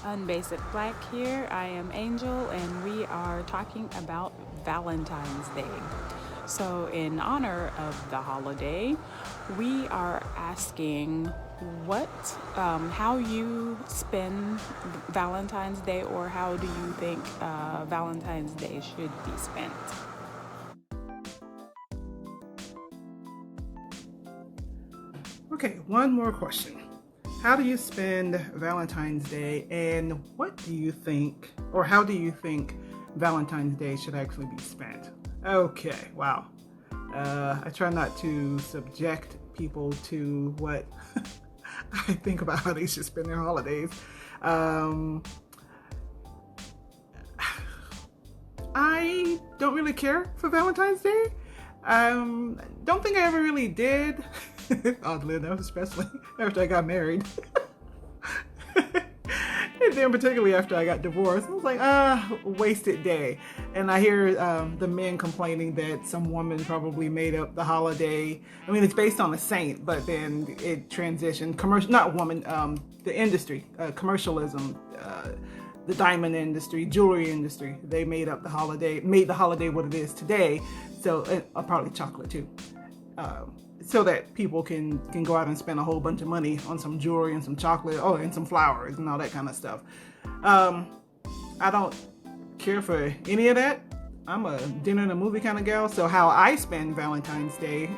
Unbasic Black here. I am Angel, and we are talking about Valentine's Day. So, in honor of the holiday, we are asking how you spend Valentine's Day, or how do you think Valentine's Day should be spent? Okay, one more question. How do you spend Valentine's Day, and what do you think, or how do you think Valentine's Day should actually be spent? Okay, wow. I try not to subject people to what I think about how they should spend their holidays. I don't really care for Valentine's Day. Don't think I ever really did. Oddly enough, especially after I got married. And then particularly after I got divorced, I was like, wasted day. And I hear the men complaining that some woman probably made up the holiday. I mean, it's based on a saint, but then it transitioned, not woman, the industry, commercialism, the diamond industry, jewelry industry. They made up the holiday, made the holiday what it is today. So, probably chocolate too. So that people can go out and spend a whole bunch of money on some jewelry and some chocolate, and some flowers and all that kind of stuff. I don't care for any of that. I'm a dinner and a movie kind of gal. So how I spend Valentine's Day,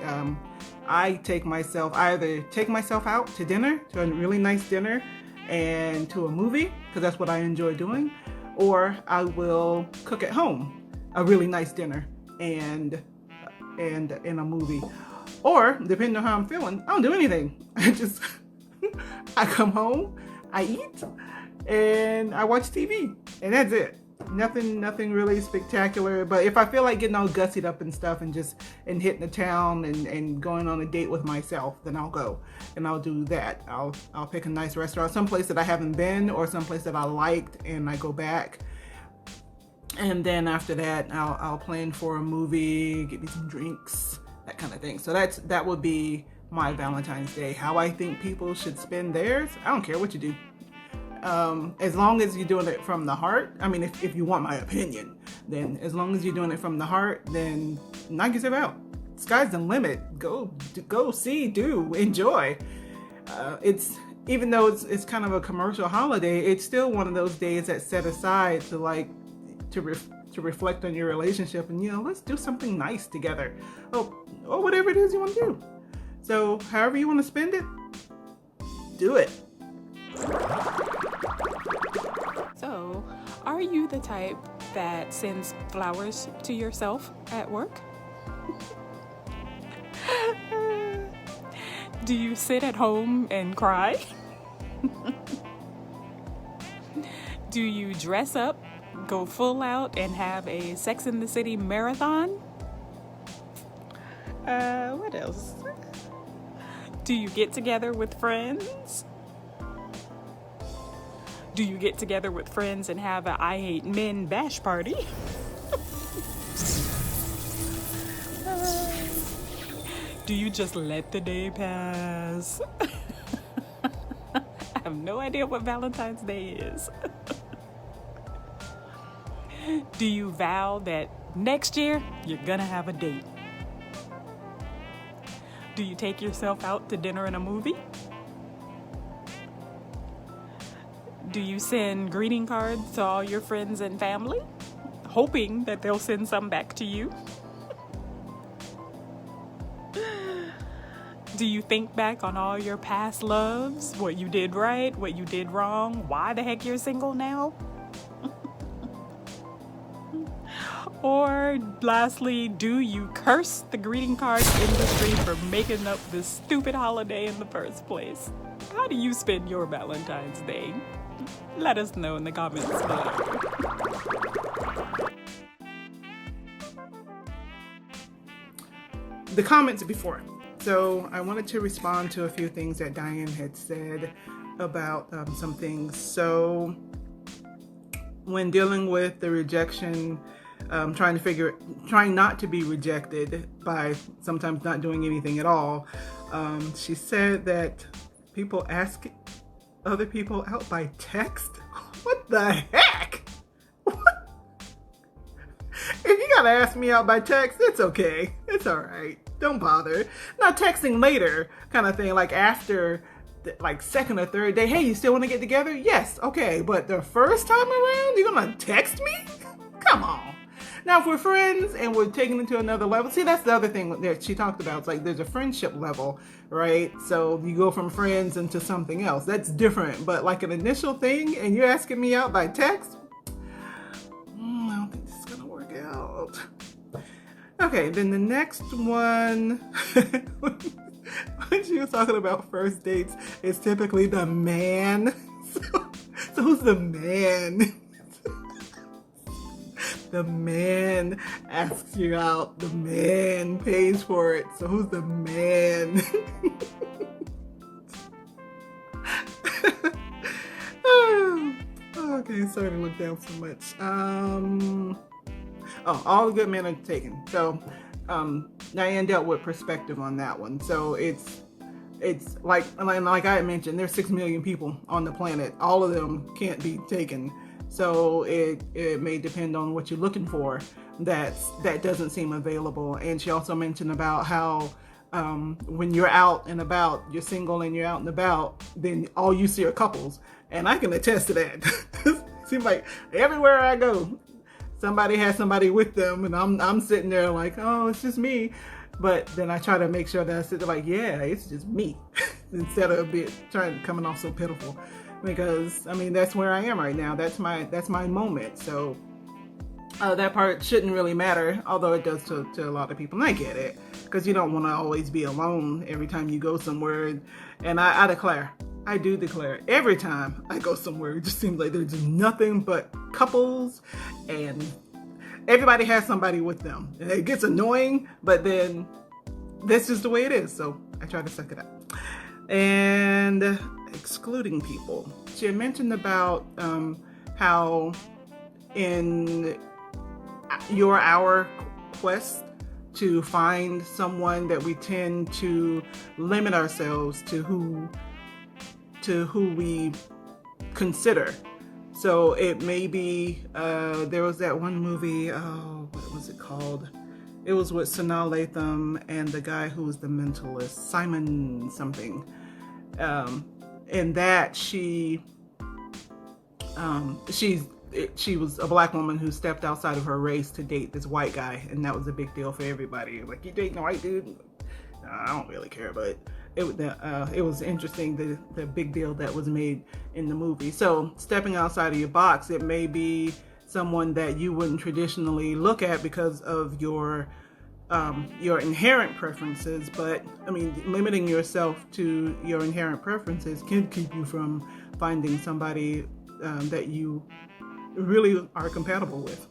I either take myself out to dinner, to a really nice dinner, and to a movie, because that's what I enjoy doing, or I will cook at home, a really nice dinner and a movie. Or, depending on how I'm feeling, I don't do anything. I come home, I eat, and I watch TV, and that's it. Nothing really spectacular. But if I feel like getting all gussied up and stuff and hitting the town and going on a date with myself, then I'll go and I'll do that. I'll pick a nice restaurant, someplace that I haven't been, or someplace that I liked, and I go back. And then after that, I'll plan for a movie, get me some drinks, that kind of thing. So that would be my Valentine's Day. How I think people should spend theirs, I don't care what you do. As long as you're doing it from the heart. I mean, if you want my opinion, then as long as you're doing it from the heart, then knock yourself out. Sky's the limit. Go see, do, enjoy. It's even though it's kind of a commercial holiday, it's still one of those days that's set aside to reflect on your relationship, and let's do something nice together. Or whatever it is you want to do. So however you want to spend it, do it. So, are you the type that sends flowers to yourself at work? Do you sit at home and cry? Do you dress up, go full out, and have a Sex and the City marathon? What else? Do you get together with friends? Do you get together with friends and have a I Hate Men bash party? Do you just let the day pass? I have no idea what Valentine's Day is. Do you vow that next year you're gonna have a date? Do you take yourself out to dinner and a movie? Do you send greeting cards to all your friends and family, hoping that they'll send some back to you? Do you think back on all your past loves, what you did right, what you did wrong, why the heck you're single now? Or lastly, do you curse the greeting card industry for making up this stupid holiday in the first place? How do you spend your Valentine's Day? Let us know in the comments below. The comments before. So I wanted to respond to a few things that Diane had said about some things. So when dealing with the rejection, trying not to be rejected by sometimes not doing anything at all, she said that people ask other people out by text. What the heck? If you gotta ask me out by text, it's okay. It's all right. Don't bother. Not texting later, kind of thing. Like after, like second or third day. Hey, you still want to get together? Yes. Okay. But the first time around, you're gonna text me? Come on. Now, if we're friends and we're taking it to another level, see, that's the other thing that she talked about. It's like there's a friendship level, right? So you go from friends into something else. That's different. But like an initial thing, and you're asking me out by text, I don't think this is gonna work out. Okay, then the next one, when she was talking about first dates, it's typically the man. So who's the man? The man asks you out. The man pays for it. So who's the man? Okay, sorry to look down so much. All the good men are taken. So Diane dealt with perspective on that one. So it's like I had mentioned, there's 6 million people on the planet. All of them can't be taken. So it may depend on what you're looking for. That doesn't seem available. And she also mentioned about how when you're out and about, you're single and you're out and about, then all you see are couples. And I can attest to that. Seems like everywhere I go, somebody has somebody with them, and I'm sitting there like, oh, it's just me. But then I try to make sure that I sit there like, yeah, it's just me, instead of coming off so pitiful. Because I mean, that's where I am right now. That's my moment. So that part shouldn't really matter, although it does to a lot of people. And I get it, because you don't want to always be alone every time you go somewhere. And I do declare, every time I go somewhere, it just seems like there's just nothing but couples, and everybody has somebody with them. And it gets annoying, but then that's just the way it is. So I try to suck it up. And excluding people. She had mentioned about how in our quest to find someone, that we tend to limit ourselves to who we consider. So it may be, there was that one movie, what was it called? It was with Sanaa Lathan and the guy who was the mentalist, Simon something. In that she was a black woman who stepped outside of her race to date this white guy, and that was a big deal for everybody. Like, you dating a white dude? I don't really care, but it was interesting, the big deal that was made in the movie. So stepping outside of your box, it may be someone that you wouldn't traditionally look at because of your inherent preferences. But I mean, limiting yourself to your inherent preferences can keep you from finding somebody that you really are compatible with.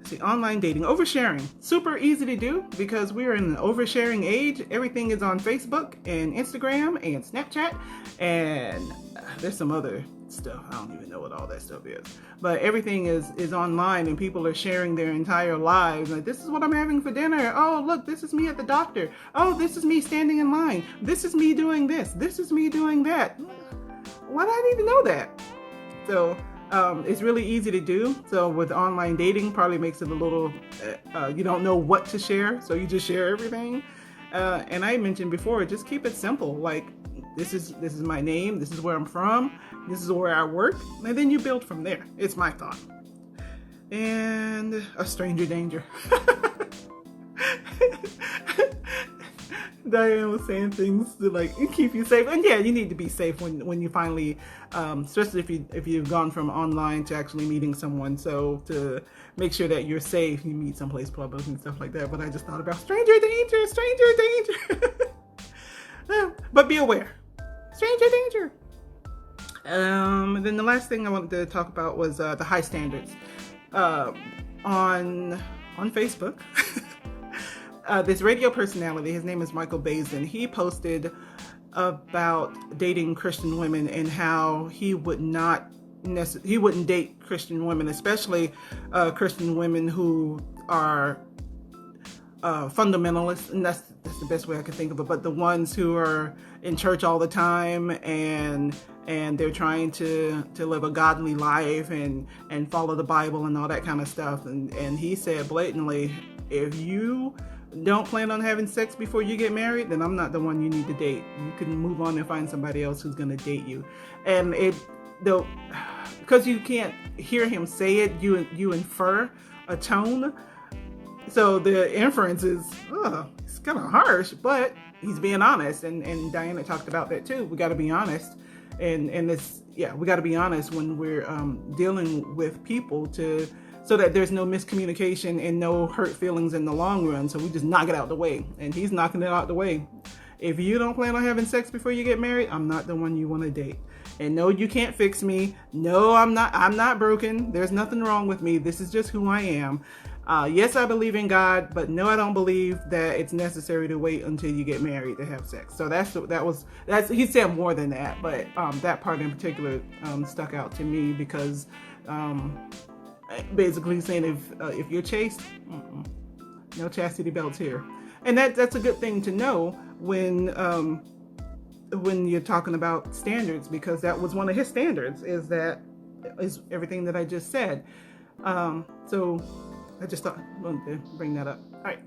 See, online dating, oversharing, super easy to do because we're in an oversharing age. Everything is on Facebook and Instagram and Snapchat, and there's some other stuff. I don't even know what all that stuff is, but everything is online, and people are sharing their entire lives. Like, this is what I'm having for dinner. Oh, look, this is me at the doctor. Oh, this is me standing in line. This is me doing this. This is me doing that. Why do I need to know that? So it's really easy to do. So with online dating, probably makes it a little, you don't know what to share, so you just share everything. And I mentioned before, just keep it simple. Like, this is my name, this is where I'm from, this is where I work, and then you build from there. It's my thought. And a stranger danger. Diane was saying things to like keep you safe, and yeah, you need to be safe when you finally, especially if you've gone from online to actually meeting someone. So to make sure that you're safe, you meet someplace public and stuff like that. But I just thought about stranger danger. But be aware, stranger danger. And then the last thing I wanted to talk about was the high standards on Facebook. This radio personality, his name is Michael Bazin, he posted about dating Christian women and how he wouldn't date Christian women, especially Christian women who are fundamentalists, and that's the best way I can think of it, but the ones who are in church all the time and and they're trying to live a godly life and follow the Bible and all that kind of stuff. And he said blatantly, if you don't plan on having sex before you get married, then I'm not the one you need to date. You can move on and find somebody else who's going to date you. And though, because you can't hear him say it, you infer a tone. So the inference is, it's kind of harsh, but he's being honest. And Diana talked about that too. We got to be honest. And this, we got to be honest when we're dealing with people so that there's no miscommunication and no hurt feelings in the long run. So we just knock it out the way. And he's knocking it out the way. If you don't plan on having sex before you get married, I'm not the one you want to date. And no, you can't fix me. No, I'm not broken. There's nothing wrong with me. This is just who I am. Yes, I believe in God, but no, I don't believe that it's necessary to wait until you get married to have sex. So that's he said more than that, but that part in particular stuck out to me because basically saying if you're chaste, no chastity belts here, and that's a good thing to know when you're talking about standards, because that was one of his standards, is everything that I just said. So I just thought I wanted to bring that up. All right.